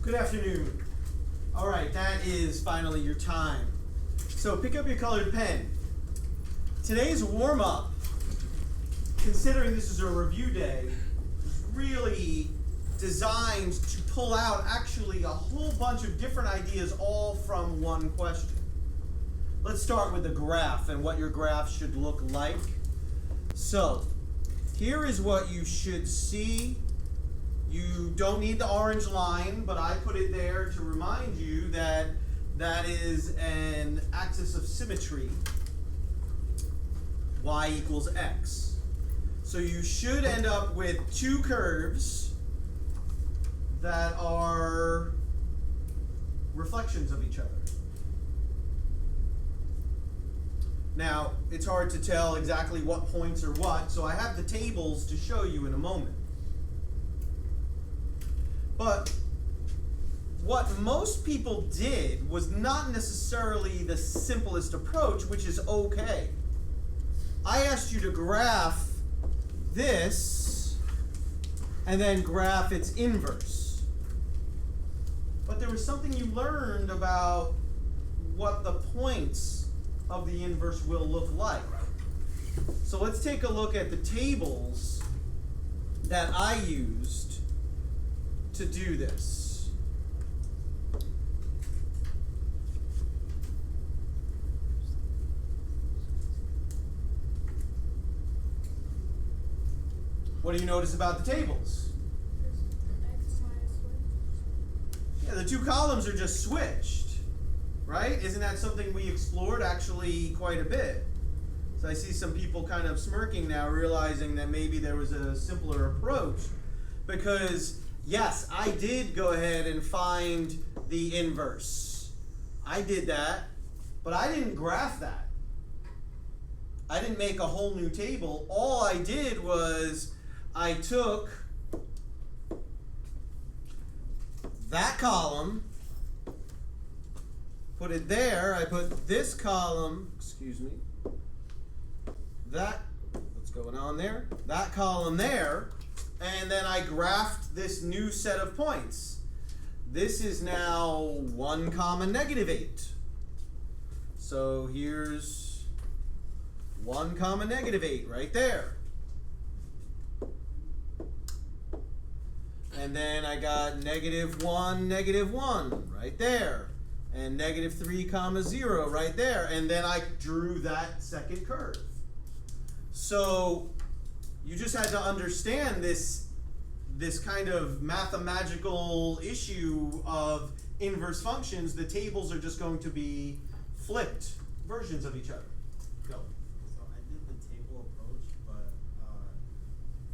Good afternoon. All right, that is finally your time. So pick up your colored pen. Today's warm-up, considering this is a review day, is really designed to pull out actually a whole bunch of different ideas all from one question. Let's start with the graph and what your graph should look like. So here is what you should see. You don't need the orange line, but I put it there to remind you that that is an axis of symmetry, y equals x. So you should end up with two curves that are reflections of each other. Now, it's hard to tell exactly what points are what, so I have the tables to show you in a moment. But what most people did was not necessarily the simplest approach, which is okay. I asked you to graph this and then graph its inverse. But there was something you learned about what the points of the inverse will look like. So let's take a look at the tables that I used to do this. What do you notice about the tables? Yeah, the two columns are just switched. Right? Isn't that something we explored actually quite a bit? So I see some people kind of smirking now, realizing that maybe there was a simpler approach. Because, yes, I did go ahead and find the inverse. I did that, but I didn't graph that. I didn't make a whole new table. All I did was I took that column, put it there, I put this column, that, what's going on there? That column there, and then I graphed this new set of points. This is now 1, -8. So here's 1, -8 right there. And then I got -1, -1 right there. And -3, 0 right there. And then I drew that second curve. So you just had to understand this kind of mathematical issue of inverse functions. The tables are just going to be flipped versions of each other. Go. So I did the table approach, but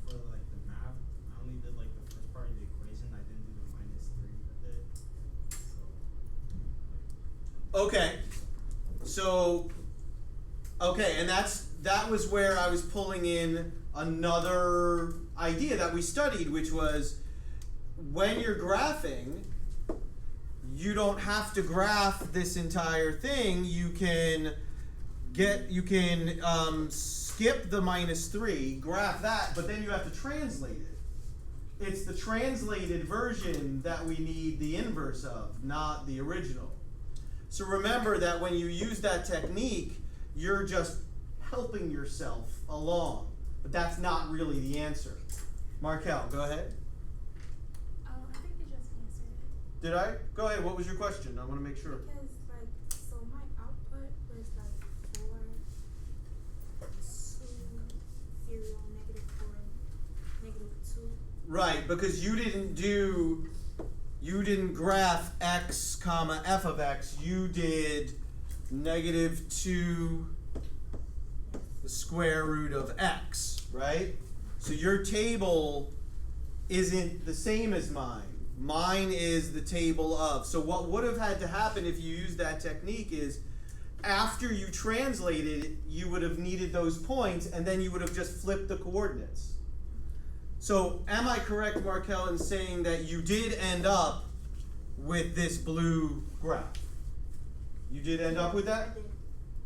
for like the math, I only did like the first part of the equation. I didn't do the -3 with it. Okay, and that was where I was pulling in another idea that we studied, which was when you're graphing, you don't have to graph this entire thing. You can skip the -3, graph that, but then you have to translate it. It's the translated version that we need the inverse of, not the original. So remember that when you use that technique, you're just helping yourself along. But that's not really the answer. Markel, go ahead. I think you just answered it. Did I? Go ahead. What was your question? I want to make sure. Because, so my output was 4, 2, 0, -4, -2. Right, because you didn't graph x comma f of x. You did -2 the square root of x, right? So your table isn't the same as mine. Mine is the table of. So what would have had to happen if you used that technique is after you translated it, you would have needed those points, and then you would have just flipped the coordinates. So am I correct, Markel, in saying that you did end up with this blue graph? You did end up with that? I did.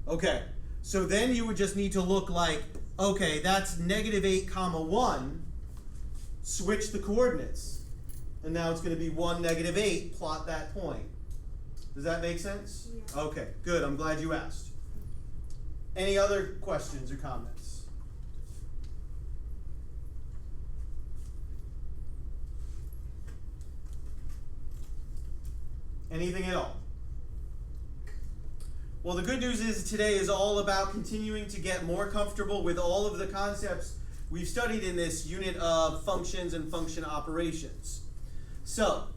Okay. So then you would just need to look like, okay, that's -8, 1. Switch the coordinates. and now it's going to be 1, -8. Plot that point. Does that make sense? Yeah. Okay, good. I'm glad you asked. Any other questions or comments? Anything at all? Well, the good news is today is all about continuing to get more comfortable with all of the concepts we've studied in this unit of functions and function operations. So,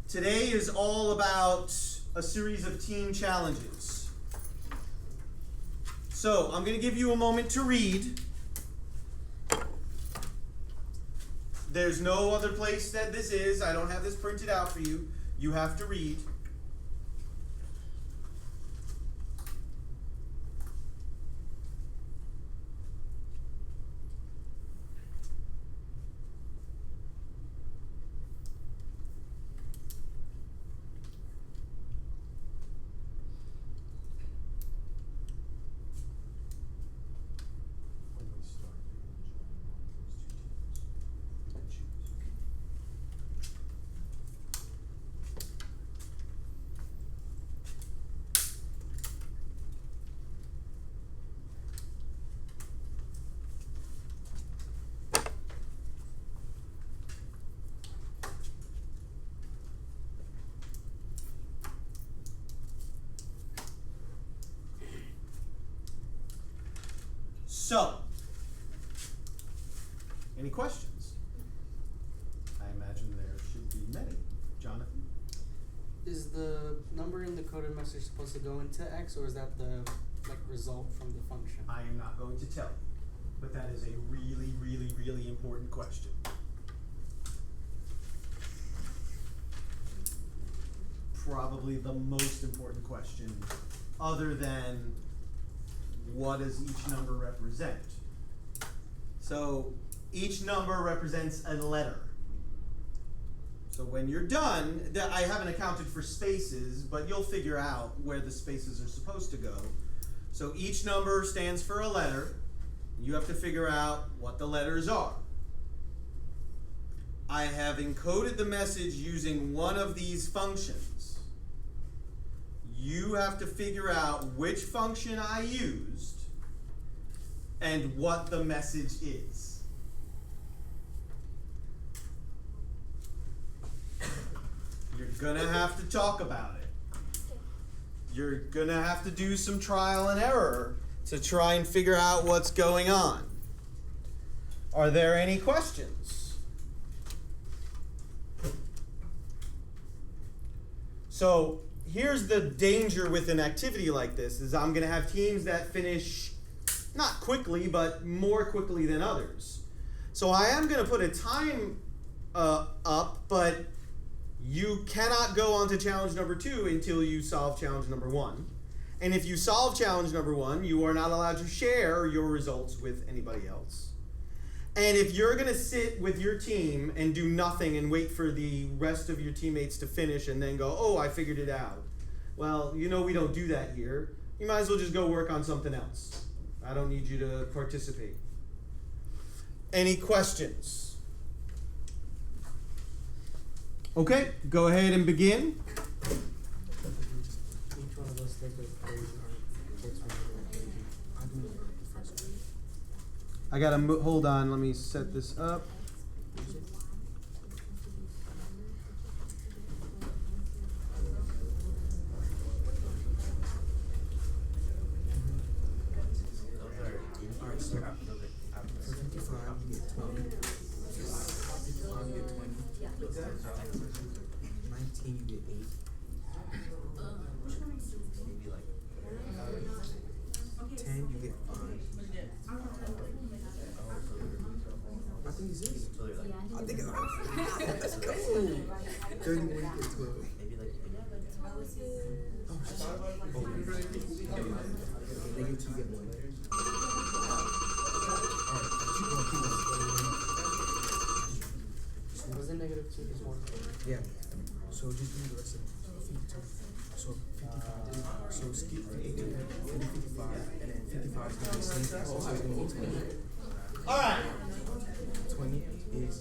today is all about a series of team challenges. So, I'm going to give you a moment to read. There's no other place that this is. I don't have this printed out for you. You have to read. So, any questions? I imagine there should be many. Jonathan? Is the number in the coded message supposed to go into X, or is that the result from the function? I am not going to tell you, but that is a really, really, really important question. Probably the most important question, other than what does each number represent? So each number represents a letter. So when you're done, I haven't accounted for spaces, but you'll figure out where the spaces are supposed to go. So each number stands for a letter. You have to figure out what the letters are. I have encoded the message using one of these functions. You have to figure out which function I used and what the message is. You're gonna have to talk about it. You're gonna have to do some trial and error to try and figure out what's going on. Are there any questions? So here's the danger with an activity like this, is I'm gonna have teams that finish not quickly, but more quickly than others. So I am gonna put a time up, but you cannot go on to challenge number 2 until you solve challenge number 1. And if you solve challenge number 1, you are not allowed to share your results with anybody else. And if you're going to sit with your team and do nothing and wait for the rest of your teammates to finish and then go, oh, I figured it out. Well, you know we don't do that here. You might as well just go work on something else. I don't need you to participate. Any questions? Okay, go ahead and begin. Each one of us take a page or takes one of the pages. I do the first one. I gotta hold on. Let me set this up. Alright, so for 55 you get 20. 55 you get 20. 19 you get 8. Maybe like 10 you get 5. I think it's this. I think it's ours. Let's go. 31 you get 12. Maybe like oh, negative 2 you get 1. Alright, keep going. Was it negative 2 is 1? Yeah. So just do the rest of it. 52. So 55. So skip 52, 55, and then 55 is going to be 6. So it's going to be 20. All right. 20 is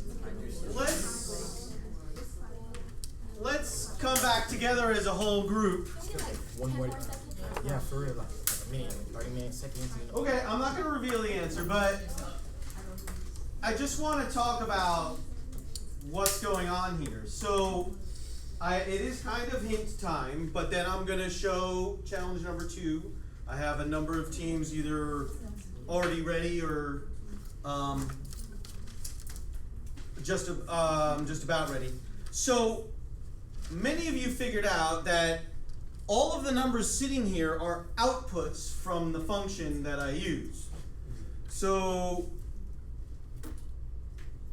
Let's let's come back together as a whole group. One word. Yeah, for real. Like a minute, 30 minutes, seconds. You know. Okay, I'm not going to reveal the answer, but I just want to talk about what's going on here. So, it is kind of hint time, but then I'm going to show challenge number 2. I have a number of teams either already ready or just about ready. So, many of you figured out that all of the numbers sitting here are outputs from the function that I use. So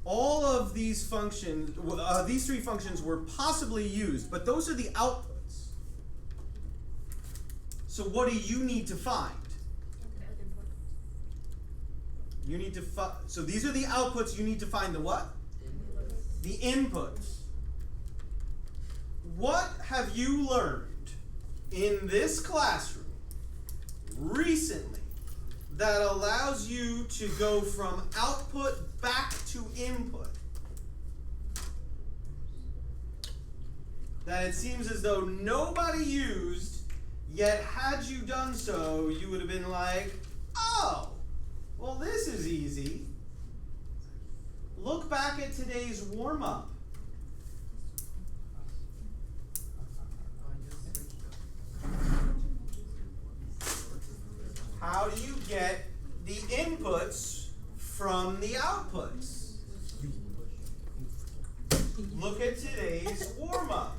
all of these functions, these 3 functions were possibly used, but those are the outputs. So what do you need to find? You need to so these are the outputs. You need to find the what? The inputs. What have you learned in this classroom recently that allows you to go from output back to input? That it seems as though nobody used, yet had you done so, you would have been like, oh, well, this is easy. Look back at today's warm-up. How do you get the inputs from the outputs? Look at today's warm-up.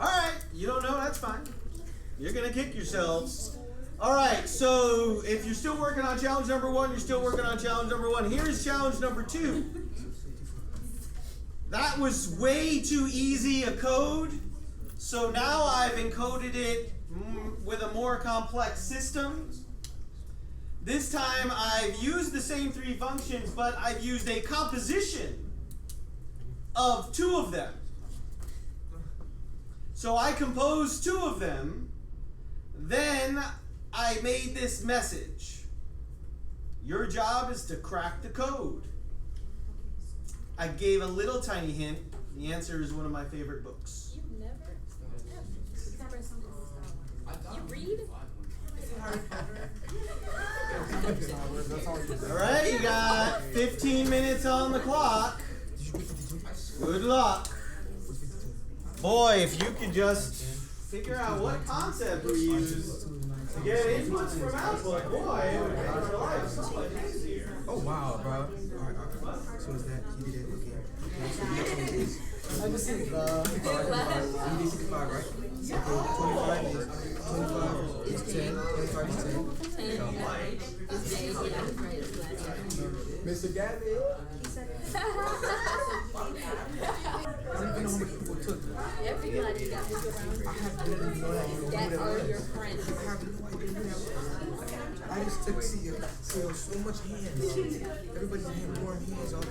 Alright, you don't know, that's fine. You're going to kick yourselves. Alright, so if you're still working on challenge number 1, you're still working on challenge number 1. Here's challenge number 2. That was way too easy a code. So now I've encoded it with a more complex system. This time I've used the same 3 functions, but I've used a composition of 2 of them. So I composed 2 of them, then I made this message. Your job is to crack the code. I gave a little tiny hint. The answer is one of my favorite books. You read? Alright, you got 15 minutes on the clock. Good luck. Boy, if you could just figure out what concept we use to get inputs from output, boy, it would make our life so much easier. Oh wow, bro. Alright. So is that he did it? Okay. I just think You did 65, right? Okay, 25 is 10. 25 is 10. Mr. Gavin. Everybody got his friends. That are your friends. I just took see so much hands. Everybody's hand warm hands on.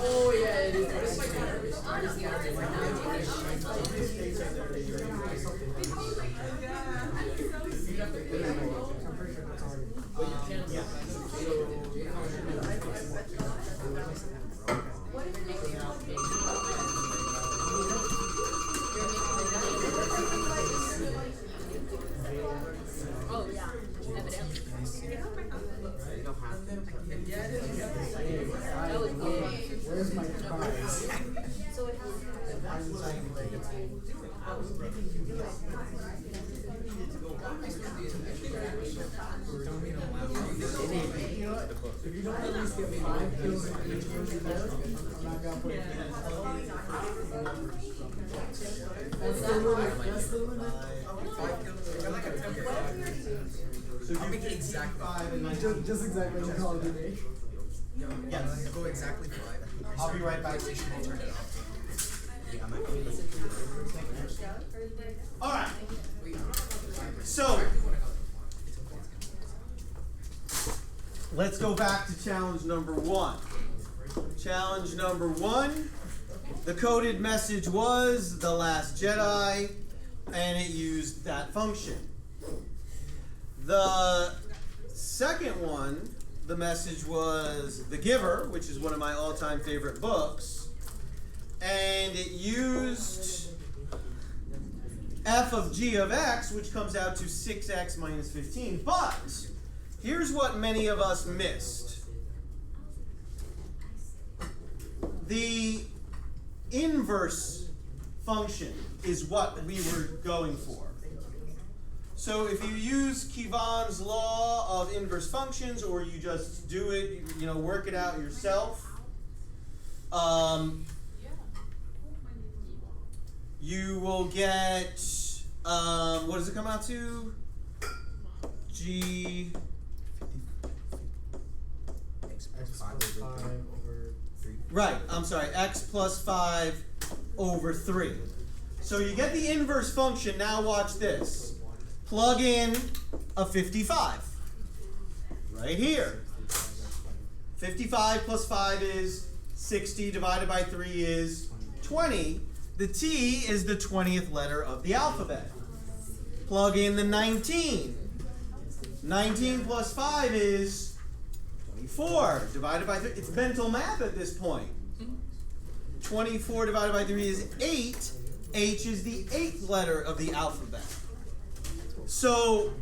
Oh yeah, it is. Oh yeah, evidently. That was good. where's my prize? If you don't at least get 5 kills in each game, I'm not gonna put it in. That's the limit. That's the limit. So you did exactly 5 and 19. Just exactly what you call it today. Yes. Go exactly 5. I'll be right back. Alright. So, let's go back to challenge number 1. Challenge number 1, the coded message was The Last Jedi, and it used that function. The second one, the message was The Giver, which is one of my all-time favorite books, and it used f of g of x, which comes out to 6x minus 15. But here's what many of us missed. The inverse function is what we were going for. So if you use Kivan's law of inverse functions, or you just do it, work it out yourself, you will get, what does it come out to? G. X plus 5 over 3. Right, I'm sorry, x plus 5 over 3. So you get the inverse function. Now watch this. Plug in a 55 right here. 55 plus 5 is 60, divided by 3 is 20. The T is the 20th letter of the alphabet. Plug in the 19. 19 plus 5 is 24, divided by 3. It's mental math at this point. 24 divided by 3 is 8. H is the 8th letter of the alphabet. So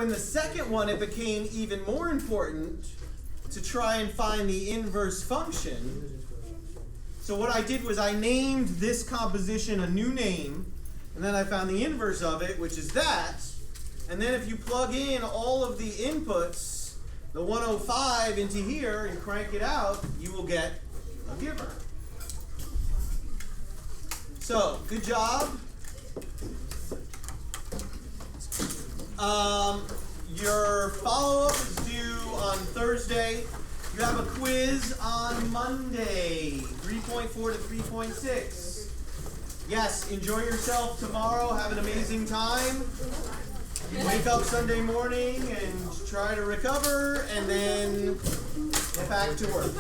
in the second one, it became even more important to try and find the inverse function. So what I did was I named this composition a new name, and then I found the inverse of it, which is that. And then if you plug in all of the inputs, the 105 into here, and crank it out, you will get a giver. So, good job. Your follow-up is due on Thursday. You have a quiz on Monday, 3.4 to 3.6. Yes, enjoy yourself tomorrow. Have an amazing time. Wake up Sunday morning and try to recover, and then get back to work.